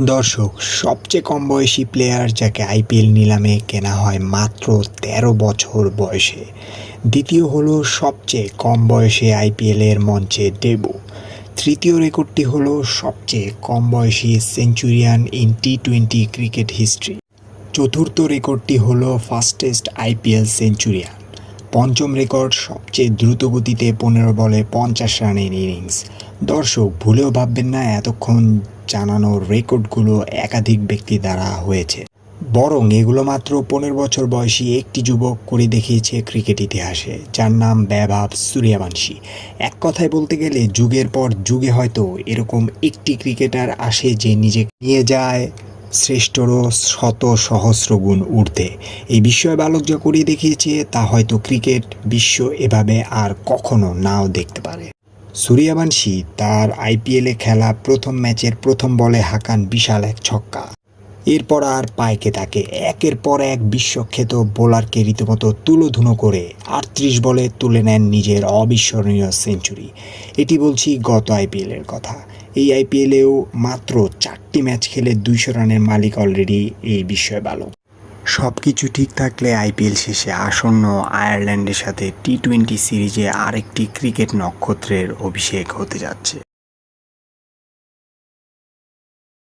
দর্শক, সবচেয়ে কম বয়সী প্লেয়ার যাকে আইপিএল নিলামে কেনা হয় মাত্র ১৩ বছর বয়সে। দ্বিতীয় হলো সবচেয়ে কম বয়সে আইপিএলের মঞ্চে ডেবু। তৃতীয় রেকর্ডটি হলো সবচেয়ে কম বয়সী সেঞ্চুরিয়ান ইন টি-20 ক্রিকেট হিস্ট্রি। চতুর্থ রেকর্ডটি হলো ফাস্টেস্ট আইপিএল সেঞ্চুরিয়ান। পঞ্চম রেকর্ড সবচেয়ে দ্রুতগতিতে ১৫ বলে ৫০ রানের ইনিংস। দর্শক, ভুলেও ভাববেন না এতক্ষণ জানানো রেকর্ডগুলো একাধিক ব্যক্তি দ্বারা হয়েছে, বরং এগুলো মাত্র ১৫ বছর বয়সী একটি যুবক করে দেখিয়েছে ক্রিকেট ইতিহাসে, যার নাম বৈভব সূর্যবংশী। এক কথায় বলতে গেলে যুগের পর যুগে হয়তো এরকম একটি ক্রিকেটার আসে যে নিজেকে নিয়ে যায় শ্রেষ্ঠরও শত সহস্র গুণ ঊর্ধ্বে। এই বিস্ময় বালক যা করিয়ে দেখিয়েছে তা হয়তো ক্রিকেট বিশ্ব এভাবে আর কখনো নাও দেখতে পারে। সূর্যবংশী তার আইপিএলে খেলা প্রথম ম্যাচের প্রথম বলে হাঁকান বিশাল এক ছক্কা। এরপর আর পায়কে তাকে একের পর এক বিশ্বখ্যাত বোলারকে রীতিমতো তুলোধুনো করে ৩৮ বলে তুলে নেন নিজের অবিস্মরণীয় সেঞ্চুরি। এটি বলছি গত আইপিএলের কথা। এই আইপিএলেও মাত্র ৪টি ম্যাচ খেলে ২০০ রানের মালিক অলরেডি এই বিস্ময় বালক। সব কিছু ঠিক থাকলে আইপিএল শেষে আসন্ন আয়ারল্যান্ডের সাথে টি-20 সিরিজে আরেকটি ক্রিকেট নক্ষত্রের অভিষেক হতে যাচ্ছে।